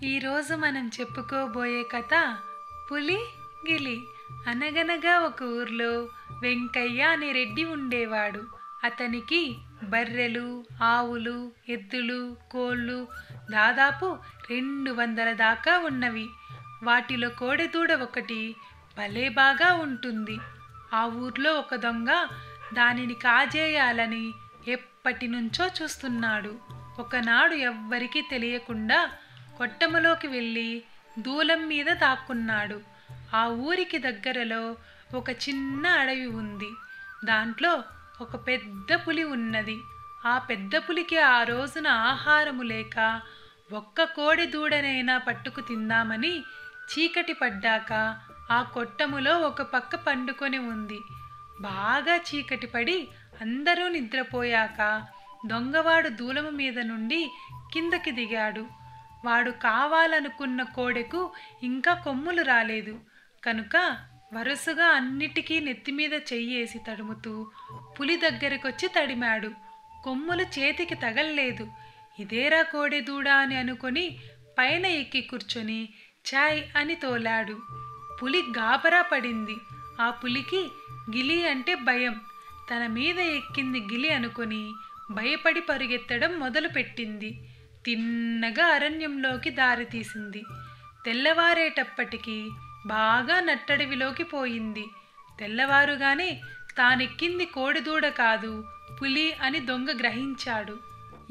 ఈరోజు మనం చెప్పుకోబోయే కథ పులి గిలి. అనగనగా ఒక ఊర్లో వెంకయ్య అనే రెడ్డి ఉండేవాడు. అతనికి బర్రెలు, ఆవులు, ఎద్దులు, కోళ్ళు దాదాపు 200 దాకా ఉన్నవి. వాటిలో కోడెదూడ ఒకటి భలే బాగా ఉంటుంది. ఆ ఊర్లో ఒక దొంగ దానిని కాజేయాలని ఎప్పటి నుంచో చూస్తున్నాడు. ఒకనాడు ఎవ్వరికీ తెలియకుండా కొట్టములోకి వెళ్ళి దూలం మీద దాక్కున్నాడు. ఆ ఊరికి దగ్గరలో ఒక చిన్న అడవి ఉంది. దాంట్లో ఒక పెద్ద పులి ఉన్నది. ఆ పెద్ద పులికి ఆ రోజున ఆహారము లేక ఒక్క కోడి దూడనైనా పట్టుకు తిందామని చీకటి పడ్డాక ఆ కొట్టములో ఒక పక్క పండుకొని ఉంది. బాగా చీకటి పడి అందరూ నిద్రపోయాక దొంగవాడు దూలము మీద నుండి కిందకి దిగాడు. వాడు కావాలనుకున్న కోడెకు ఇంకా కొమ్ములు రాలేదు కనుక వరుసగా అన్నిటికీ నెత్తిమీద చెయ్యేసి తడుముతూ పులి దగ్గరకొచ్చి తడిమాడు. కొమ్ములు చేతికి తగల్లేదు. ఇదేరా కోడెదూడా అని అనుకొని పైన ఎక్కి కూర్చొని ఛాయ్ అని తోలాడు. పులి గాబరా పడింది. ఆ పులికి గిలి అంటే భయం. తన మీద ఎక్కింది గిలి అనుకొని భయపడి పరుగెత్తడం మొదలుపెట్టింది. తిన్నగా అరణ్యంలోకి దారి తీసింది. తెల్లవారేటప్పటికి బాగా నట్టడవిలోకి పోయింది. తెల్లవారుగానే తానెక్కింది కోడిదూడ కాదు పులి అని దొంగ గ్రహించాడు.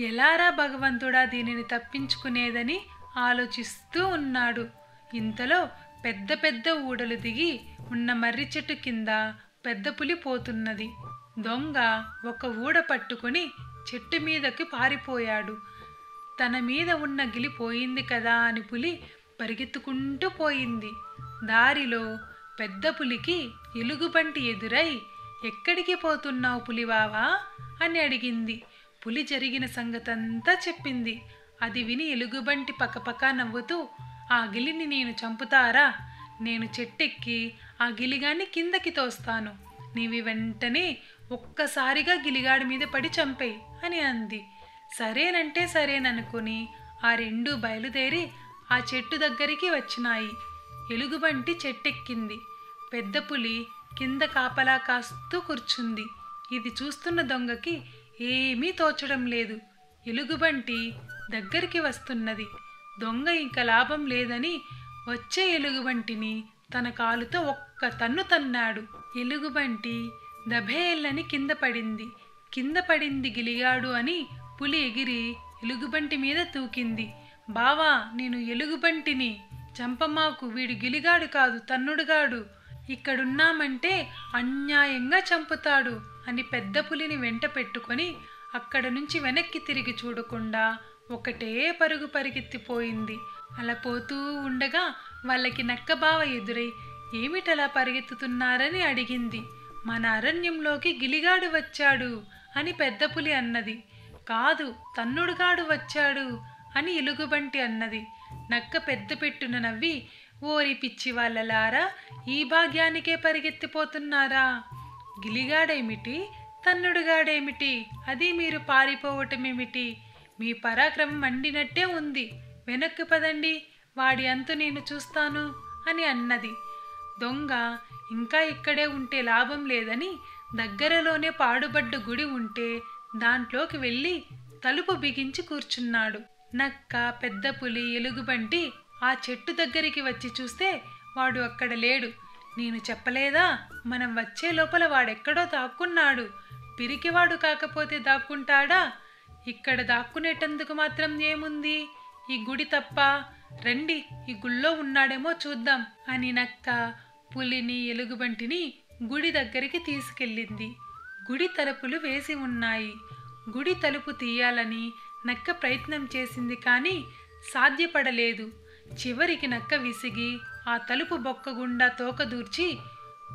ఎలారా భగవంతుడా దీనిని తప్పించుకునేదని ఆలోచిస్తూ ఉన్నాడు. ఇంతలో పెద్ద పెద్ద ఊడలు దిగి ఉన్న మర్రి చెట్టు కింద పెద్ద పులి పోతున్నది. దొంగ ఒక ఊడ పట్టుకుని చెట్టు మీదకి పారిపోయాడు. తన మీద ఉన్న గిలి పోయింది కదా అని పులి పరిగెత్తుకుంటూ పోయింది. దారిలో పెద్ద పులికి ఎలుగుబంటి ఎదురై ఎక్కడికి పోతున్నావు పులివావా అని అడిగింది. పులి జరిగిన సంగతంతా చెప్పింది. అది విని ఎలుగుబంటి పకపక నవ్వుతూ, ఆ గిలిని నేను చంపుతారా? నేను చెట్టెక్కి ఆ గిలిగాన్ని కిందకి తోస్తాను. నీవి వెంటనే ఒక్కసారిగా గిలిగాడి మీద పడి చంపేయి అని అంది. సరేనంటే సరేననుకుని ఆ రెండు బయలుదేరి ఆ చెట్టు దగ్గరికి వచ్చినాయి. ఎలుగుబంటి చెట్టెక్కింది. పెద్ద పులి కింద కాపలా కాస్తూ కూర్చుంది. ఇది చూస్తున్న దొంగకి ఏమీ తోచడం లేదు. ఎలుగుబంటి దగ్గరికి వస్తున్నది. దొంగ ఇంక లాభం లేదని వచ్చే ఎలుగుబంటిని తన కాలుతో ఒక్క తన్ను తన్నాడు. ఎలుగుబంటి దభేళ్ళని కింద పడింది. కింద పడింది గిలిగాడు అని పులి ఎగిరి ఎలుగుబంటి మీద తూకింది. బావా, నేను ఎలుగుబంటిని, చంపమాకు, వీడు గిలిగాడు కాదు తన్నుడుగాడు, ఇక్కడున్నామంటే అన్యాయంగా చంపుతాడు అని పెద్ద పులిని వెంట పెట్టుకొని అక్కడ నుంచి వెనక్కి తిరిగి చూడకుండా ఒకటే పరుగు పరిగెత్తిపోయింది. అలా పోతూ ఉండగా వాళ్ళకి నక్కబావ ఎదురై ఏమిటలా పరిగెత్తుతున్నారని అడిగింది. మన అరణ్యంలోకి గిలిగాడు వచ్చాడు అని పెద్ద పులి అన్నది. కాదు, తన్నుడుగాడు వచ్చాడు అని ఎలుగుబంటి అన్నది. నక్క పెద్ద పెట్టున నవ్వి, ఓరి పిచ్చి వాళ్ళలారా, ఈ భాగ్యానికే పరిగెత్తిపోతున్నారా? గిలిగాడేమిటి, తన్నుడుగాడేమిటి, అది మీరు పారిపోవటమేమిటి? మీ పరాక్రమం మండినట్టే ఉంది. వెనక్కి పదండి, వాడి అంతు నేను చూస్తాను అని అన్నది. దొంగ ఇంకా ఇక్కడే ఉంటే లాభం లేదని దగ్గరలోనే పాడుబడ్డ గుడి ఉంటే దాంట్లోకి వెళ్ళి తలుపు బిగించి కూర్చున్నాడు. నక్క, పెద్ద పులి, ఎలుగుబంటి ఆ చెట్టు దగ్గరికి వచ్చి చూస్తే వాడు అక్కడ లేడు. నేను చెప్పలేదా, మనం వచ్చే లోపల వాడెక్కడో దాక్కున్నాడు. పిరికివాడు కాకపోతే దాక్కుంటాడా? ఇక్కడ దాక్కునేటందుకు మాత్రం ఏముంది, ఈ గుడి తప్ప. రండి, ఈ గుళ్ళో ఉన్నాడేమో చూద్దాం అని నక్క పులిని, ఎలుగుబంటిని గుడి దగ్గరికి తీసుకెళ్ళింది. గుడి తలుపులు వేసి ఉన్నాయి. గుడి తలుపు తీయాలని నక్క ప్రయత్నం చేసింది కానీ సాధ్యపడలేదు. చివరికి నక్క విసిగి ఆ తలుపు బొక్క గుండా తోక దూర్చి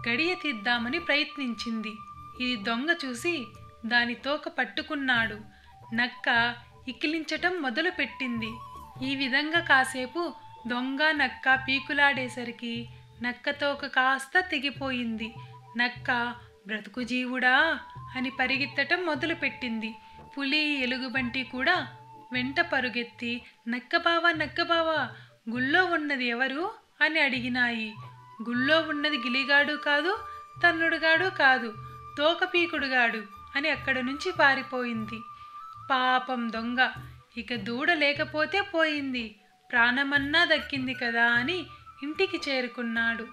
గడియ తీద్దామని ప్రయత్నించింది. ఇది దొంగ చూసి దాని తోక పట్టుకున్నాడు. నక్క ఇకిలించటం మొదలు పెట్టింది. ఈ విధంగా కాసేపు దొంగ నక్క పీకులాడేసరికి నక్క తోక కాస్త తెగిపోయింది. నక్క బ్రతుకు జీవుడా అని పరిగెత్తటం మొదలుపెట్టింది. పులి, ఎలుగుబంటి కూడా వెంట పరుగెత్తి నక్కబావా నక్కబావా గుళ్ళో ఉన్నది ఎవరు అని అడిగినాయి. గుళ్ళో ఉన్నది గిలిగాడు కాదు, తన్నుడుగాడు కాదు, తోకపీకుడుగాడు అని అక్కడ నుంచి పారిపోయింది. పాపం దొంగ, ఇక దూడ లేకపోతే పోయింది, ప్రాణమన్నా దక్కింది కదా అని ఇంటికి చేరుకున్నాడు.